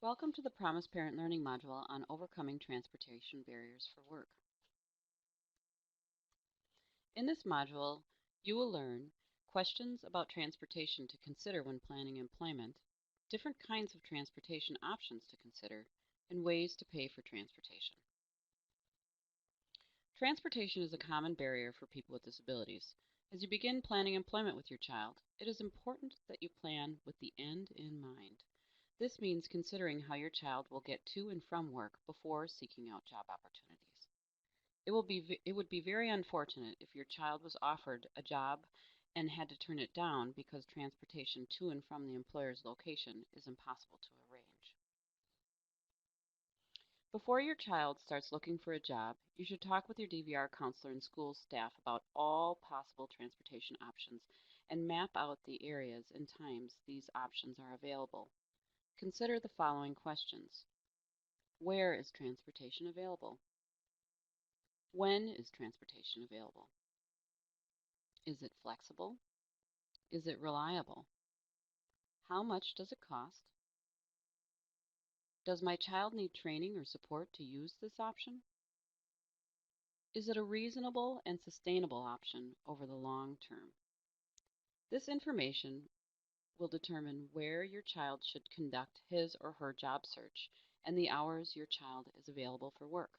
Welcome to the Promise Parent Learning module on overcoming transportation barriers for work. In this module, you will learn questions about transportation to consider when planning employment, different kinds of transportation options to consider, and ways to pay for transportation. Transportation is a common barrier for people with disabilities. As you begin planning employment with your child, it is important that you plan with the end in mind. This means considering how your child will get to and from work before seeking out job opportunities. It would be very unfortunate if your child was offered a job and had to turn it down because transportation to and from the employer's location is impossible to arrange. Before your child starts looking for a job, you should talk with your DVR counselor and school staff about all possible transportation options and map out the areas and times these options are available. Consider the following questions. Where is transportation available? When is transportation available? Is it flexible? Is it reliable? How much does it cost? Does my child need training or support to use this option? Is it a reasonable and sustainable option over the long term? This information will determine where your child should conduct his or her job search and the hours your child is available for work.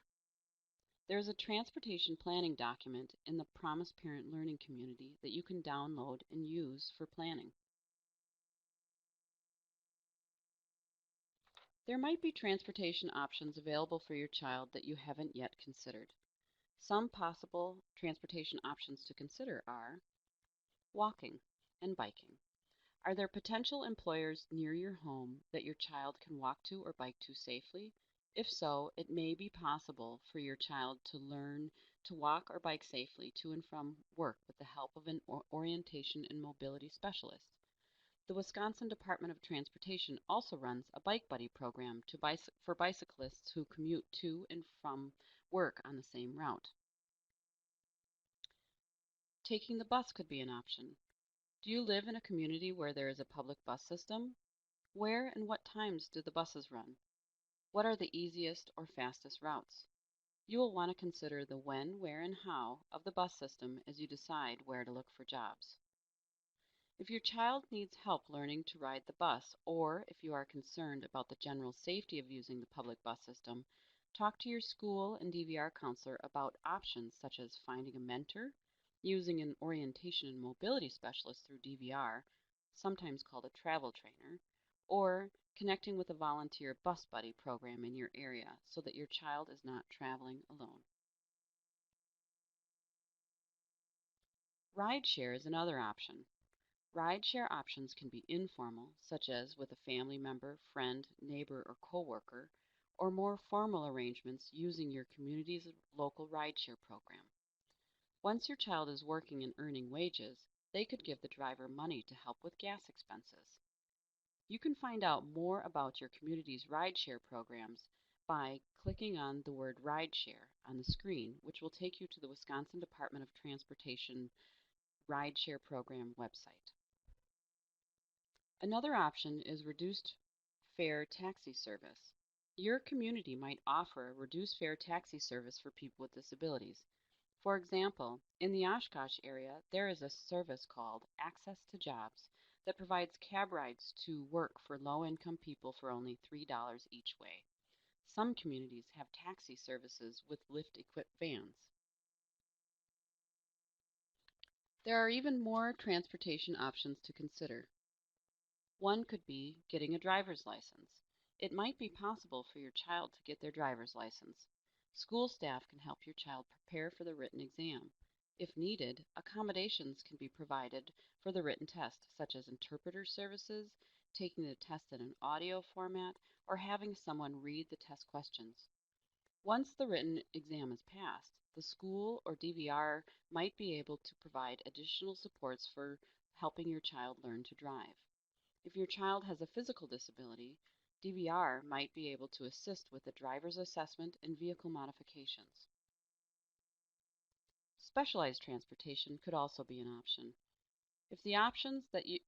There is a transportation planning document in the Promise Parent Learning community that you can download and use for planning. There might be transportation options available for your child that you haven't yet considered. Some possible transportation options to consider are walking and biking. Are there potential employers near your home that your child can walk to or bike to safely? If so, it may be possible for your child to learn to walk or bike safely to and from work with the help of an orientation and mobility specialist. The Wisconsin Department of Transportation also runs a Bike Buddy program for bicyclists who commute to and from work on the same route. Taking the bus could be an option. Do you live in a community where there is a public bus system? Where and what times do the buses run? What are the easiest or fastest routes? You will want to consider the when, where, and how of the bus system as you decide where to look for jobs. If your child needs help learning to ride the bus, or if you are concerned about the general safety of using the public bus system, talk to your school and DVR counselor about options such as finding a mentor, using an orientation and mobility specialist through DVR, sometimes called a travel trainer, or connecting with a volunteer bus buddy program in your area so that your child is not traveling alone. Rideshare is another option. Rideshare options can be informal, such as with a family member, friend, neighbor, or coworker, or more formal arrangements using your community's local rideshare program. Once your child is working and earning wages, they could give the driver money to help with gas expenses. You can find out more about your community's rideshare programs by clicking on the word rideshare on the screen, which will take you to the Wisconsin Department of Transportation rideshare program website. Another option is reduced fare taxi service. Your community might offer a reduced fare taxi service for people with disabilities. For example, in the Oshkosh area, there is a service called Access to Jobs that provides cab rides to work for low-income people for only $3 each way. Some communities have taxi services with lift-equipped vans. There are even more transportation options to consider. One could be getting a driver's license. It might be possible for your child to get their driver's license. School staff can help your child prepare for the written exam. If needed, accommodations can be provided for the written test, such as interpreter services, taking the test in an audio format, or having someone read the test questions. Once the written exam is passed, the school or DVR might be able to provide additional supports for helping your child learn to drive. If your child has a physical disability, DVR might be able to assist with the driver's assessment and vehicle modifications. Specialized transportation could also be an option. If the options that you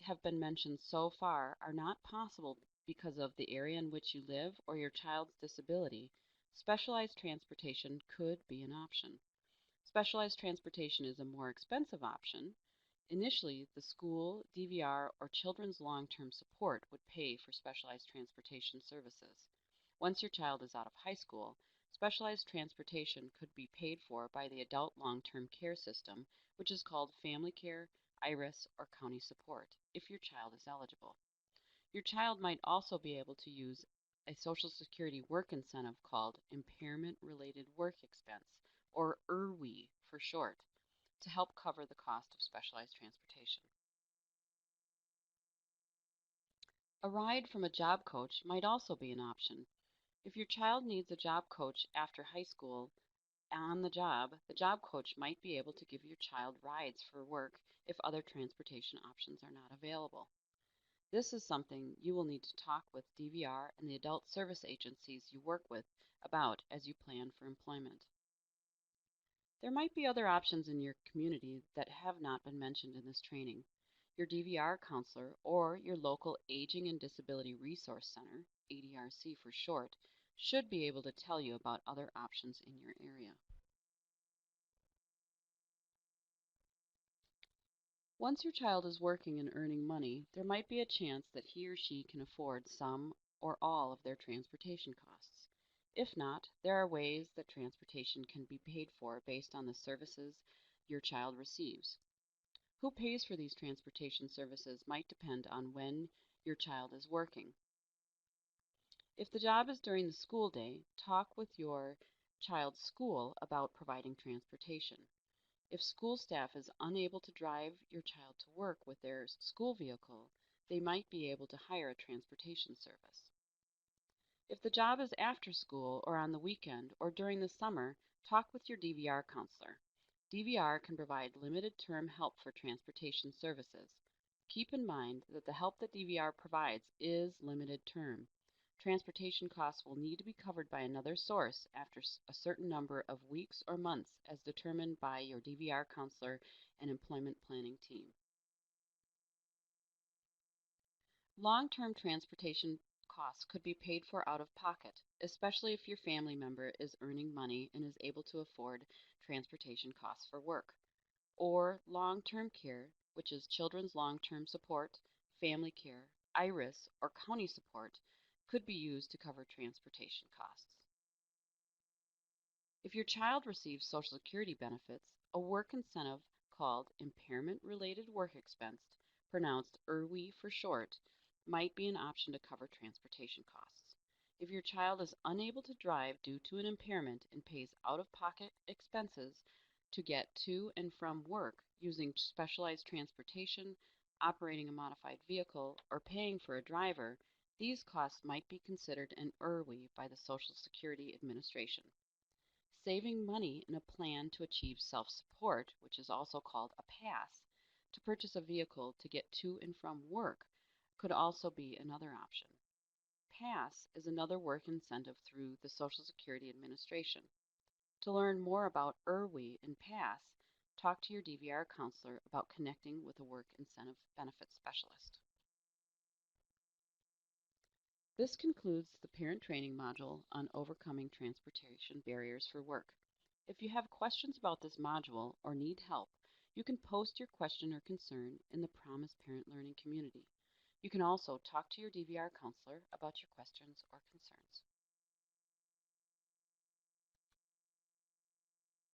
have been mentioned so far are not possible because of the area in which you live or your child's disability, specialized transportation could be an option. Specialized transportation is a more expensive option. Initially, the school, DVR, or children's long-term support would pay for specialized transportation services. Once your child is out of high school, specialized transportation could be paid for by the adult long-term care system, which is called family care, IRIS, or county support, if your child is eligible. Your child might also be able to use a Social Security work incentive called Impairment Related Work Expense, or IRWE for short, to help cover the cost of specialized transportation. A ride from a job coach might also be an option. If your child needs a job coach after high school on the job coach might be able to give your child rides for work if other transportation options are not available. This is something you will need to talk with DVR and the adult service agencies you work with about as you plan for employment. There might be other options in your community that have not been mentioned in this training. Your DVR counselor or your local Aging and Disability Resource Center, ADRC for short, should be able to tell you about other options in your area. Once your child is working and earning money, there might be a chance that he or she can afford some or all of their transportation costs. If not, there are ways that transportation can be paid for based on the services your child receives. Who pays for these transportation services might depend on when your child is working. If the job is during the school day, talk with your child's school about providing transportation. If school staff is unable to drive your child to work with their school vehicle, they might be able to hire a transportation service. If the job is after school or on the weekend or during the summer, talk with your DVR counselor. DVR can provide limited term help for transportation services. Keep in mind that the help that DVR provides is limited term. Transportation costs will need to be covered by another source after a certain number of weeks or months as determined by your DVR counselor and employment planning team. Long-term transportation costs could be paid for out of pocket, especially if your family member is earning money and is able to afford transportation costs for work. Or long-term care, which is children's long-term support, family care, IRIS, or county support, could be used to cover transportation costs. If your child receives Social Security benefits, a work incentive called Impairment Related Work Expense, pronounced IRWE for short, might be an option to cover transportation costs. If your child is unable to drive due to an impairment and pays out-of-pocket expenses to get to and from work using specialized transportation, operating a modified vehicle, or paying for a driver, these costs might be considered an IRWE by the Social Security Administration. Saving money in a plan to achieve self-support, which is also called a PASS, to purchase a vehicle to get to and from work could also be another option. PASS is another work incentive through the Social Security Administration. To learn more about IRWE and PASS, talk to your DVR counselor about connecting with a work incentive benefits specialist. This concludes the parent training module on overcoming transportation barriers for work. If you have questions about this module or need help, you can post your question or concern in the Promise Parent Learning community. You can also talk to your DVR counselor about your questions or concerns.